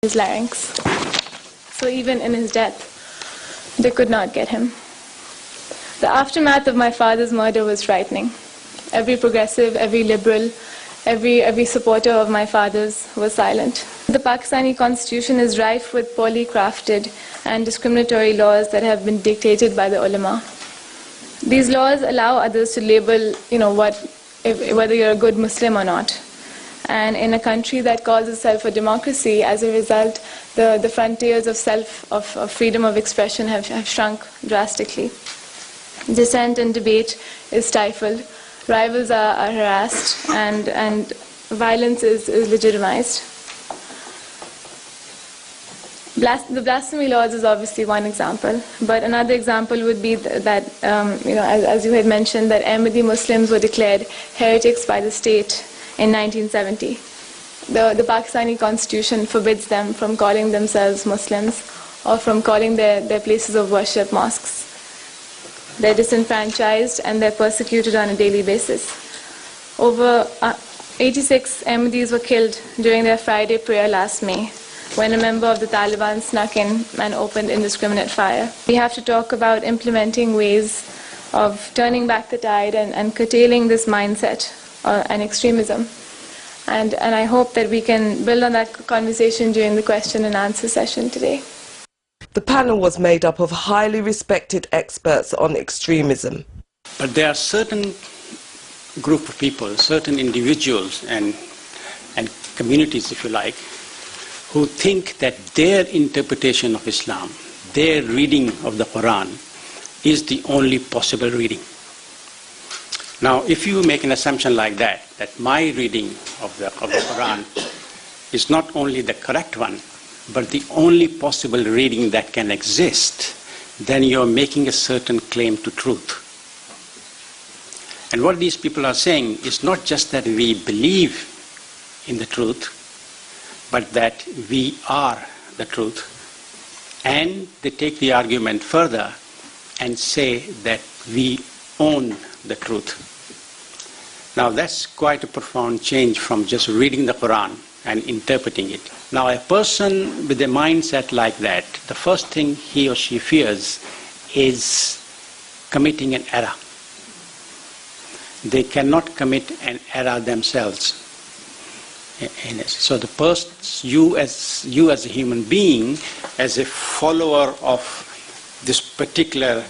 his larynx. So even in his death, they could not get him. The aftermath of my father's murder was frightening. Every progressive, every liberal, every supporter of my father's was silent. The Pakistani constitution is rife with poorly crafted and discriminatory laws that have been dictated by the ulama. These laws allow others to label, whether you're a good Muslim or not. And in a country that calls itself a democracy, as a result, the frontiers of freedom of expression have shrunk drastically. Dissent and debate is stifled, rivals are harassed, and violence is legitimized. The blasphemy laws is obviously one example, but another example would be that, as you had mentioned, that Ahmadi Muslims were declared heretics by the state in 1970. The Pakistani constitution forbids them from calling themselves Muslims or from calling their places of worship mosques. They're disenfranchised and they're persecuted on a daily basis. Over 86 Ahmadis were killed during their Friday prayer last May, when a member of the Taliban snuck in and opened indiscriminate fire. We have to talk about implementing ways of turning back the tide and curtailing this mindset and extremism. And I hope that we can build on that conversation during the question and answer session today. The panel was made up of highly respected experts on extremism. But there are certain group of people, certain individuals and communities, if you like, who think that their interpretation of Islam, their reading of the Quran, is the only possible reading. Now, if you make an assumption like that my reading of the Quran is not only the correct one, but the only possible reading that can exist, then you're making a certain claim to truth. And what these people are saying is not just that we believe in the truth, but that we are the truth. And they take the argument further and say that we own the truth. Now that's quite a profound change from just reading the Quran and interpreting it. Now a person with a mindset like that, the first thing he or she fears is committing an error. They cannot commit an error themselves. So the person, you as a human being, as a follower of this particular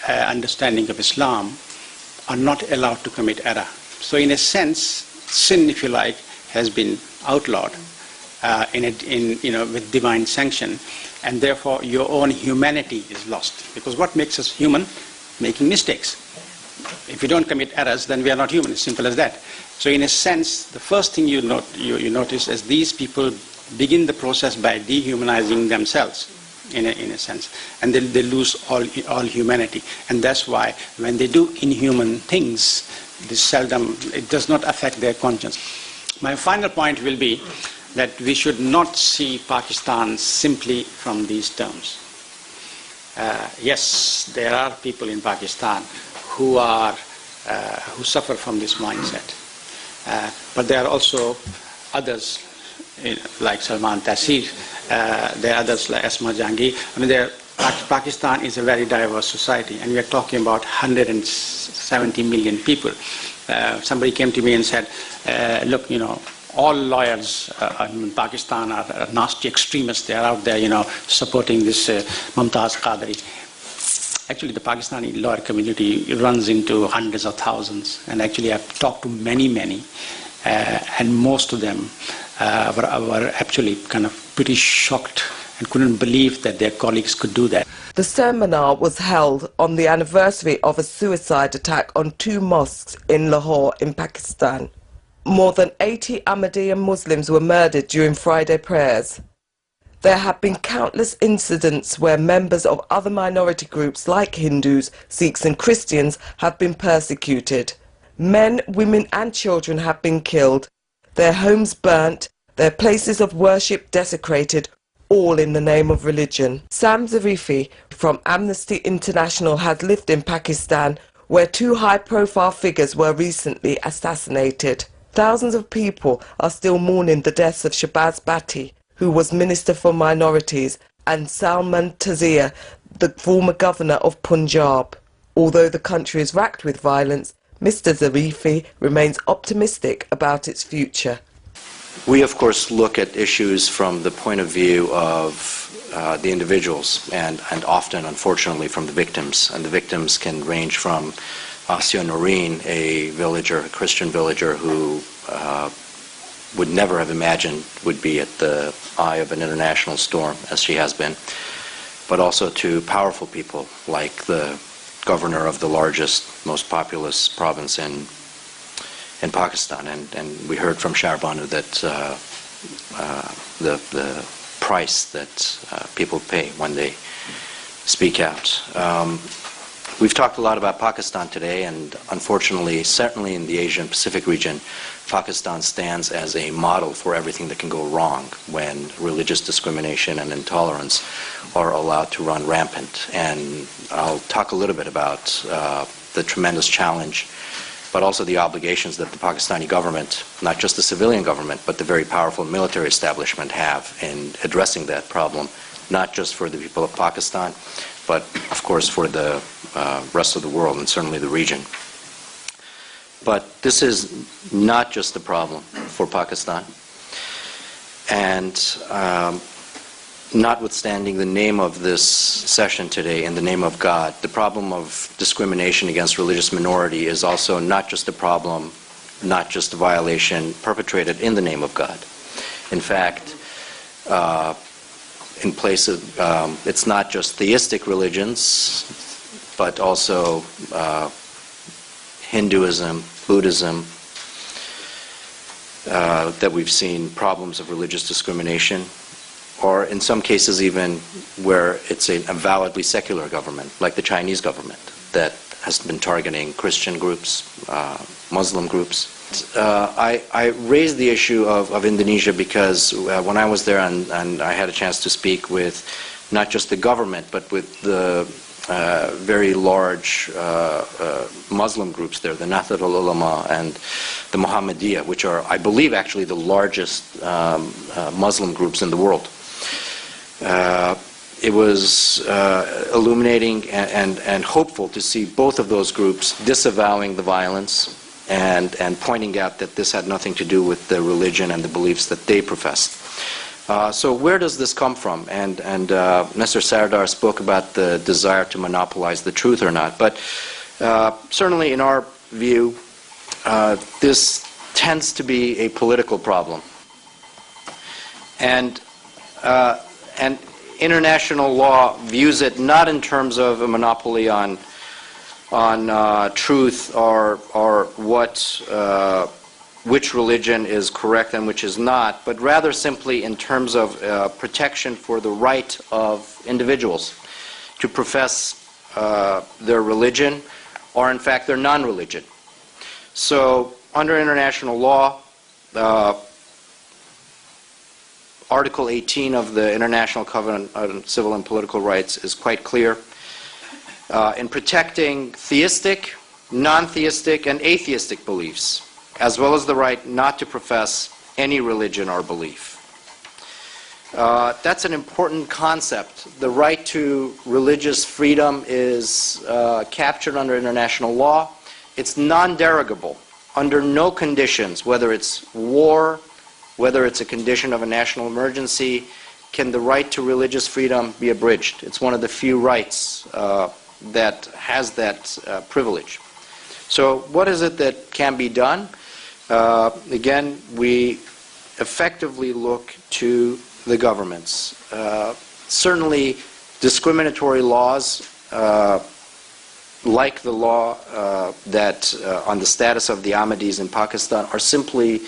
understanding of Islam, are not allowed to commit error. So in a sense, sin, if you like, has been outlawed with divine sanction, and therefore your own humanity is lost. Because what makes us human? Making mistakes. If we don't commit errors, then we are not human. It's simple as that. So in a sense, the first thing you notice is these people begin the process by dehumanizing themselves, in a sense, and they lose all humanity. And that's why when they do inhuman things, it does not affect their conscience. My final point will be that we should not see Pakistan simply from these terms. Yes, there are people in Pakistan who suffer from this mindset. But there are also others, like Salman Taseer. There are others like Asma Jahangir. Pakistan is a very diverse society, and we are talking about 170 million people. Somebody came to me and said, look, all lawyers in Pakistan are nasty extremists. They are out there, supporting this Mumtaz Qadri. Actually, the Pakistani lawyer community runs into hundreds of thousands, and actually I've talked to many, and most of them were actually kind of pretty shocked and couldn't believe that their colleagues could do that. The seminar was held on the anniversary of a suicide attack on 2 mosques in Lahore in Pakistan. More than 80 Ahmadi Muslims were murdered during Friday prayers. There have been countless incidents where members of other minority groups like Hindus, Sikhs and Christians have been persecuted. Men, women and children have been killed, their homes burnt, their places of worship desecrated, all in the name of religion. Sam Zarifi from Amnesty International has lived in Pakistan, where 2 high-profile figures were recently assassinated. Thousands of people are still mourning the deaths of Shahbaz Bhatti, who was Minister for Minorities, and Salman Taseer, the former governor of Punjab. Although the country is racked with violence, Mr. Zarifi remains optimistic about its future. We, of course, look at issues from the point of view of the individuals and often, unfortunately, from the victims. And the victims can range from Asya Noreen, a villager, a Christian villager who would never have imagined would be at the eye of an international storm, as she has been, but also to powerful people like the governor of the largest, most populous province in Pakistan. And we heard from Sharbanu that the price that people pay when they speak out. We've talked a lot about Pakistan today, and unfortunately, certainly in the Asian Pacific region, Pakistan stands as a model for everything that can go wrong when religious discrimination and intolerance are allowed to run rampant. And I'll talk a little bit about the tremendous challenge, but also the obligations that the Pakistani government, not just the civilian government, but the very powerful military establishment have in addressing that problem, not just for the people of Pakistan, but of course for the rest of the world and certainly the region. But this is not just a problem for Pakistan. And notwithstanding the name of this session today, In the Name of God, the problem of discrimination against religious minority is also not just a problem, not just a violation perpetrated in the name of God. In fact, in places, it's not just theistic religions, but also Hinduism, Buddhism, that we've seen problems of religious discrimination, or in some cases even where it's a validly secular government, like the Chinese government, that has been targeting Christian groups, Muslim groups. I raised the issue of Indonesia because when I was there and I had a chance to speak with not just the government, but with the very large Muslim groups there, the Nahdlatul Ulama and the Muhammadiyah, which are, I believe, actually the largest Muslim groups in the world. It was illuminating and hopeful to see both of those groups disavowing the violence and pointing out that this had nothing to do with the religion and the beliefs that they professed. So where does this come from? And Mr. Sardar spoke about the desire to monopolize the truth or not. But certainly in our view, this tends to be a political problem. And international law views it not in terms of a monopoly on truth or which religion is correct and which is not, but rather simply in terms of protection for the right of individuals to profess their religion or in fact their non-religion. So under international law, Article 18 of the International Covenant on Civil and Political Rights is quite clear in protecting theistic, non-theistic, and atheistic beliefs, as well as the right not to profess any religion or belief. That's an important concept. The right to religious freedom is captured under international law. It's non-derogable. Under no conditions, whether it's war, whether it's a condition of a national emergency, can the right to religious freedom be abridged. It's one of the few rights that has that privilege. So what is it that can be done? Again, we effectively look to the governments. Certainly discriminatory laws like the law that on the status of the Ahmadis in Pakistan are simply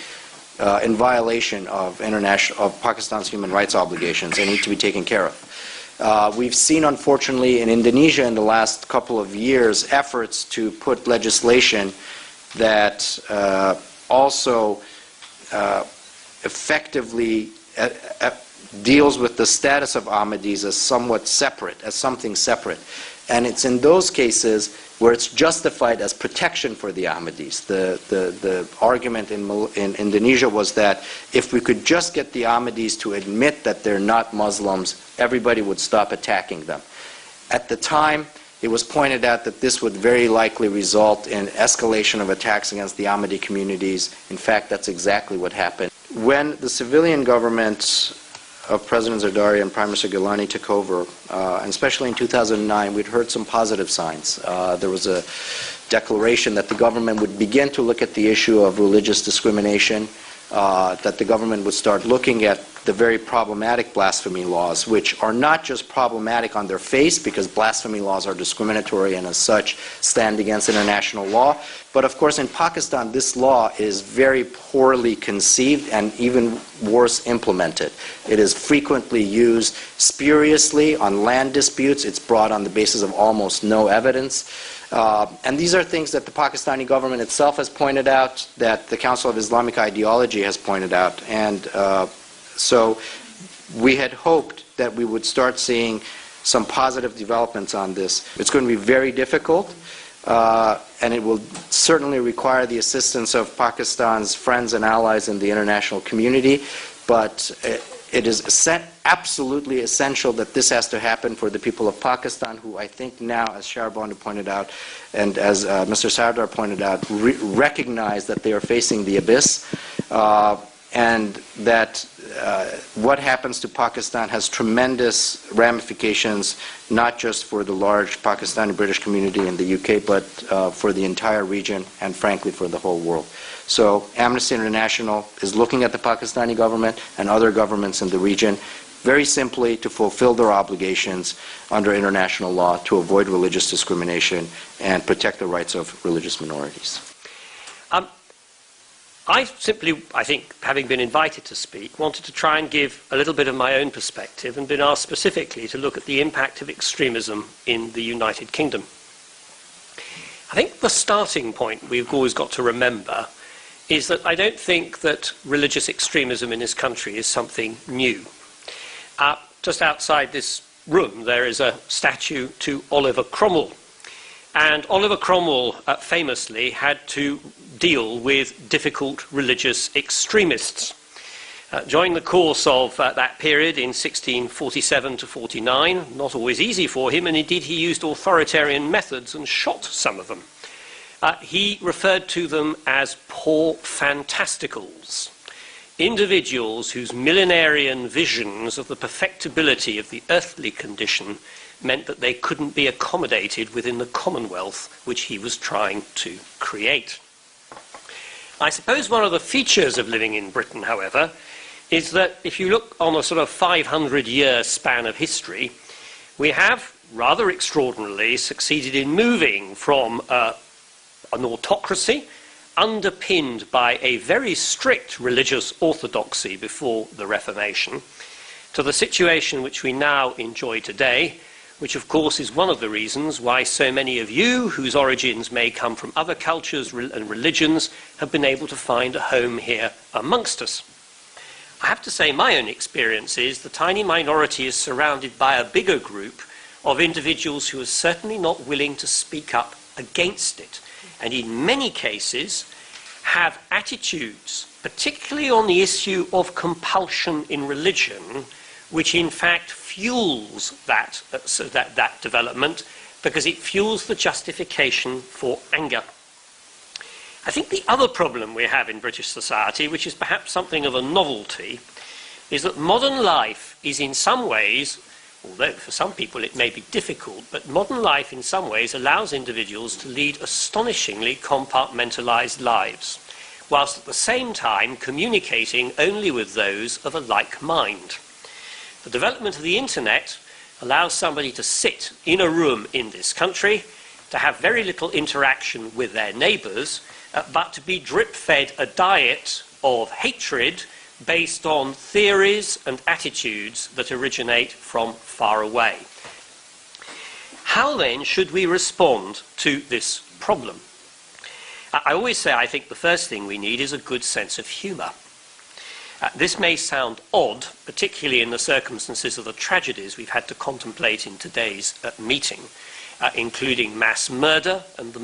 in violation of Pakistan's human rights obligations and need to be taken care of. We've seen, unfortunately, in Indonesia in the last couple of years efforts to put legislation that also effectively deals with the status of Ahmadis as somewhat separate, as something separate. And it's in those cases where it's justified as protection for the Ahmadis. The argument in Indonesia was that if we could just get the Ahmadis to admit that they're not Muslims, everybody would stop attacking them. At the time, it was pointed out that this would very likely result in escalation of attacks against the Ahmadi communities. In fact, that's exactly what happened. When the civilian government of President Zardari and Prime Minister Gilani took over, and especially in 2009, we'd heard some positive signs. There was a declaration that the government would begin to look at the issue of religious discrimination, that the government would start looking at the very problematic blasphemy laws, which are not just problematic on their face, because blasphemy laws are discriminatory and as such stand against international law, but of course in Pakistan this law is very poorly conceived and even worse implemented. It is frequently used spuriously on land disputes. It's brought on the basis of almost no evidence. And these are things that the Pakistani government itself has pointed out, that the Council of Islamic Ideology has pointed out. And so we had hoped that we would start seeing some positive developments on this. It's going to be very difficult, and it will certainly require the assistance of Pakistan's friends and allies in the international community, but it is absolutely essential that this has to happen for the people of Pakistan, who I think now, as Sharbanu pointed out, and as Mr. Sardar pointed out, recognize that they are facing the abyss, and that what happens to Pakistan has tremendous ramifications, not just for the large Pakistani British community in the UK, but for the entire region and frankly for the whole world. So Amnesty International is looking at the Pakistani government and other governments in the region very simply to fulfill their obligations under international law to avoid religious discrimination and protect the rights of religious minorities. I simply, I think, having been invited to speak, wanted to try and give a little bit of my own perspective and been asked specifically to look at the impact of extremism in the United Kingdom. I think the starting point we've always got to remember is that I don't think that religious extremism in this country is something new. Just outside this room there is a statue to Oliver Cromwell. And Oliver Cromwell famously had to deal with difficult religious extremists. During the course of that period in 1647 to 49, not always easy for him, and indeed he used authoritarian methods and shot some of them. He referred to them as poor fantasticals, individuals whose millenarian visions of the perfectibility of the earthly condition meant that they couldn't be accommodated within the commonwealth which he was trying to create. I suppose one of the features of living in Britain, however, is that if you look on a sort of 500-year span of history, we have rather extraordinarily succeeded in moving from an autocracy underpinned by a very strict religious orthodoxy before the Reformation to the situation which we now enjoy today, which of course is one of the reasons why so many of you, whose origins may come from other cultures and religions, have been able to find a home here amongst us. I have to say my own experience is the tiny minority is surrounded by a bigger group of individuals who are certainly not willing to speak up against it, and in many cases have attitudes, particularly on the issue of compulsion in religion, which in fact fuels that development, because it fuels the justification for anger. I think the other problem we have in British society, which is perhaps something of a novelty, is that modern life is in some ways, although for some people it may be difficult, but modern life in some ways allows individuals to lead astonishingly compartmentalized lives, whilst at the same time communicating only with those of a like mind. The development of the internet allows somebody to sit in a room in this country, to have very little interaction with their neighbours, but to be drip-fed a diet of hatred based on theories and attitudes that originate from far away. How then should we respond to this problem? I always say I think the first thing we need is a good sense of humour. This may sound odd, particularly in the circumstances of the tragedies we've had to contemplate in today's meeting, including mass murder and the